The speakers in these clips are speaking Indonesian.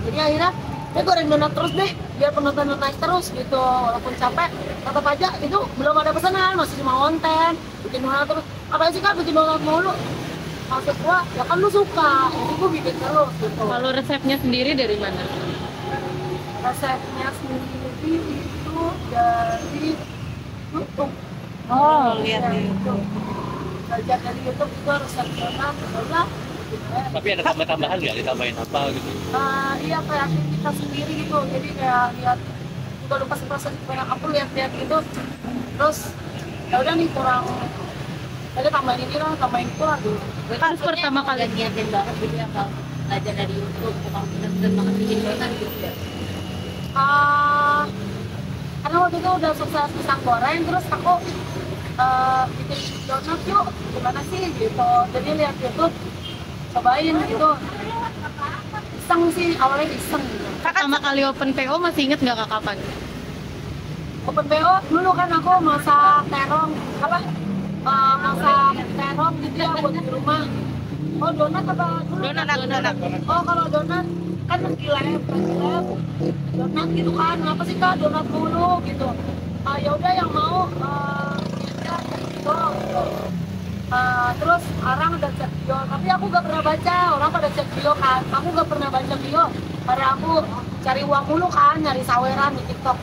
Jadi akhirnya saya goreng donat terus deh, biar penonton naik terus gitu. Walaupun capek, tetap aja itu belum ada pesanan, masih cuma konten, bikin donat terus. Apa sih Kak bikin donat mulu? Maksud gua, ya kan lu suka, jadi gua bikin terus gitu. Kalau resepnya sendiri dari mana? Resepnya sendiri itu dari YouTube. Oh, lihat Ya, di YouTube. Belajar dari YouTube juga resep donat, udah. Tapi ada tambah-tambahan nggak? Ditambahin apa gitu? Iya kreativitas sendiri gitu, jadi kayak lihat juga lupa proses banyak aku lihat-lihat gitu, terus ya udah nih kurang, jadi tambahin ini lah, tambahin itu lah gitu. Kan pertama kali niatin banget gitu ya kalau belajar dari YouTube, bukan bener-bener banget bikin donat gitu ya. Karena waktu itu udah sukses pisang goreng, terus aku bikin donat yuk, gimana sih gitu, jadi lihat YouTube, cobain gitu. Iseng sih, awalnya iseng gitu. pertama kali open PO masih inget nggak Kak kapan? Open PO dulu kan aku masak terong, apa? Masak terong gitu ya buat di rumah. Oh donat apa dulu? Donat. Oh kalau donat kan di lab, donat gitu kan, apa sih Kak donat dulu gitu. Ya udah yang mau ya, gitu. Terus orang udah cek bio, tapi aku gak pernah baca, orang pada cek bio kan, aku gak pernah baca bio, karena aku cari uang mulu kan, nyari saweran di TikTok.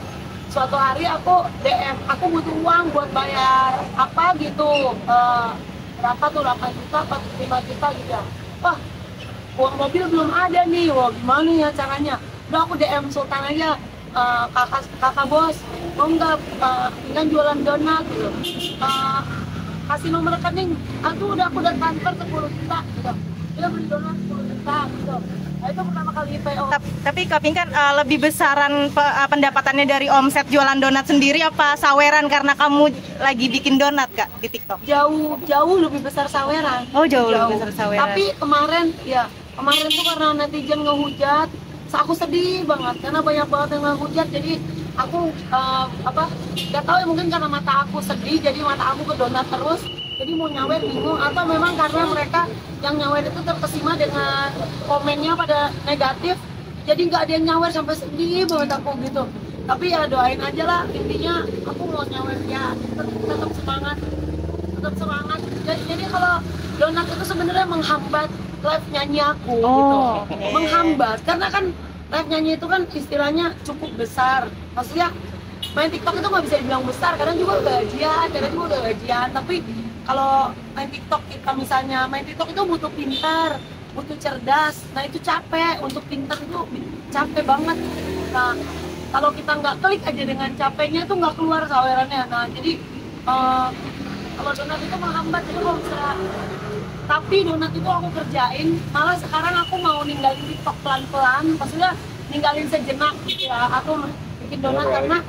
Suatu hari aku DM, aku butuh uang buat bayar apa gitu, berapa tuh 8 juta, 5 juta gitu ya. Wah, uang mobil belum ada nih, wah gimana ya caranya? Udah aku DM Sultan aja, kakak bos, mau nggak dengan jualan donat gitu. Kasih nomor rekening, aku udah transfer 10 juta gitu. Dia beli donat 10 juta gitu. Nah itu pertama kali PO. Tapi Kak Pink kan lebih besaran pendapatannya dari omset jualan donat sendiri apa saweran karena kamu lagi bikin donat Kak di TikTok? Jauh lebih besar saweran. Oh jauh lebih besar saweran. Tapi kemarin tuh karena netizen ngehujat, aku sedih banget karena banyak banget yang ngehujat, jadi aku nggak tahu ya, mungkin karena mata aku sedih jadi mata aku ke donat terus, jadi mau nyawer bingung, atau memang karena mereka yang nyawer itu terkesima dengan komennya pada negatif, jadi nggak ada yang nyawer sampai sedih banget aku gitu. Tapi ya doain aja lah, intinya aku mau nyawer ya, tetap semangat. Jadi kalau donat itu sebenarnya menghambat live nyanyi aku gitu, menghambat karena kan live nyanyi itu kan istilahnya cukup besar, maksudnya main TikTok itu nggak bisa dibilang besar, kadang juga udah gajian, tapi kalau main TikTok kita misalnya main TikTok itu butuh pintar, butuh cerdas, nah itu capek, untuk pintar itu capek banget. Nah kalau kita nggak klik aja dengan capeknya itu nggak keluar sawerannya. Nah jadi kalau donat itu menghambat, jadi kalau misalnya, tapi donat itu aku kerjain, malah sekarang aku mau ninggalin TikTok pelan-pelan, maksudnya ninggalin sejenak gitu ya, aku bikin donat karena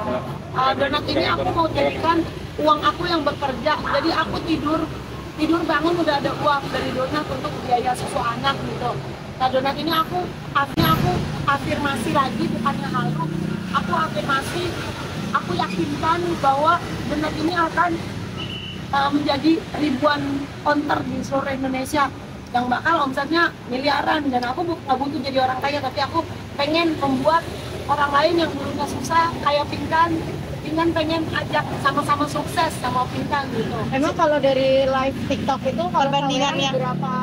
donat ini aku mau jadikan uang aku yang bekerja, jadi aku tidur bangun udah ada uang dari donat untuk biaya susu anak gitu. Nah donat ini aku afirmasi lagi, bukannya halu, aku afirmasi, aku yakinkan bahwa donat ini akan menjadi ribuan konter di seluruh Indonesia yang bakal omsetnya miliaran, dan aku nggak butuh jadi orang kaya, tapi aku pengen membuat orang lain yang dulunya susah kayak Pinkan pengen ajak sama-sama sukses sama Pinkan gitu. Emang kalau dari live TikTok itu perbandingannya berapa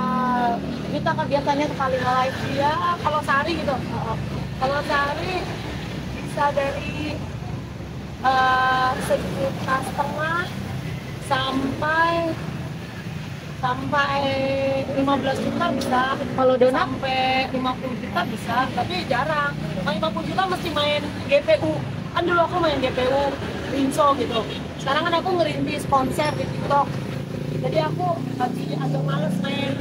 juta kan biasanya sekali live dia? Kalau sehari gitu, kalau sehari bisa dari 1,5 juta sampai 15 juta bisa. Kalau donat sampai 50 juta bisa, tapi jarang. 50 juta mesti main GPU. Kan dulu aku main GPU Rinso gitu. Sekarang kan aku ngerintis konser di TikTok. Jadi aku lagi agak males main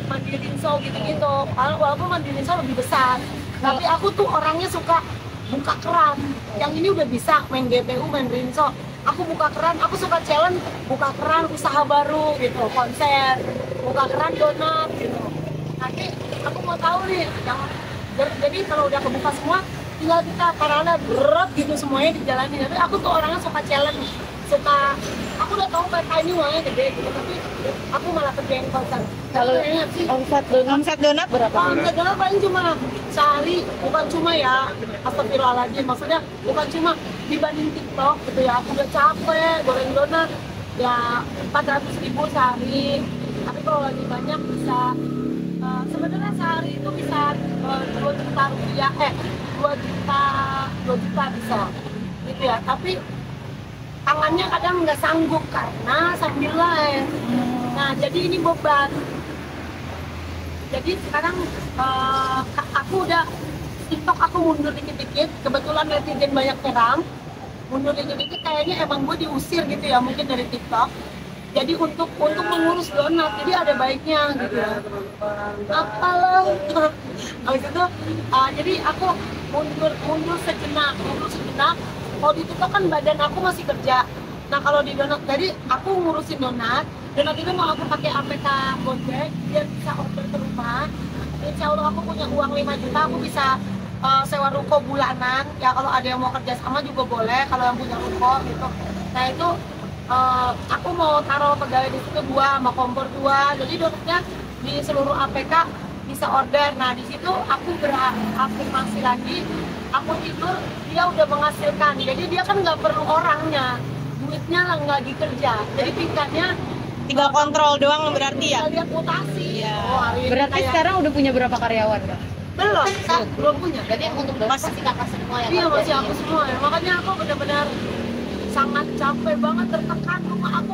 mandi Rinso gitu-gitu. Walaupun mandi Rinso lebih besar. Tapi aku tuh orangnya suka buka keran. Yang ini udah bisa main GPU, main Rinso. Aku buka keran, aku suka challenge buka keran usaha baru gitu, konser, buka keran donat gitu. Nanti aku mau tahu nih, jadi kalau udah kebuka semua, tinggal kita paralel berat gitu semuanya dijalani. Tapi aku tuh orangnya suka challenge, aku udah tahu PK ini uangnya gede gitu, tapi aku malah kerjain konser. Kalau Kayaknya sih Omset donat berapa? Omset donat paling cuma sehari, bukan cuma ya, astagfirullahaladzim, maksudnya bukan cuma dibanding TikTok gitu ya, aku udah capek goreng donat ya 400.000 sehari, tapi kalau lagi banyak bisa sebenarnya sehari itu bisa 2 juta rupiah, 2 juta bisa gitu ya, tapi tangannya kadang nggak sanggup karena sambil live. Nah jadi ini beban. Jadi sekarang aku udah TikTok aku mundur dikit-dikit, kebetulan netizen banyak nyerang, mundur dikit-dikit kayaknya emang gue diusir gitu ya mungkin dari TikTok. Jadi untuk mengurus donat, jadi ada baiknya gitu ya. Apalah, habis itu jadi aku mundur sejenak. Kalau di TikTok kan badan aku masih kerja. Nah kalau di donat, jadi aku ngurusin donat itu mau aku pakai APK Gojek biar bisa order ke rumah. Insya Allah aku punya uang 5 juta, aku bisa sewa ruko bulanan. Ya kalau ada yang mau kerja sama juga boleh, kalau yang punya ruko gitu. Nah itu aku mau taruh pegawai di situ 2 sama kompor 2. Jadi donatnya di seluruh APK bisa order. Nah di situ aku berafirmasi lagi, aku tidur dia udah menghasilkan. Jadi dia kan nggak perlu orangnya, duitnya lagi kerja. Jadi tingkatnya Tinggal kontrol doang berarti ya? lihat mutasi. Iya. Oh, hari ini Berarti kayak- sekarang udah punya berapa karyawan, Kak? belum punya. Berarti yang untuk donat masih kakak semua ya? Iya Kak? masih aku semua ya. Makanya aku benar-benar sangat capek banget, tertekan rumah aku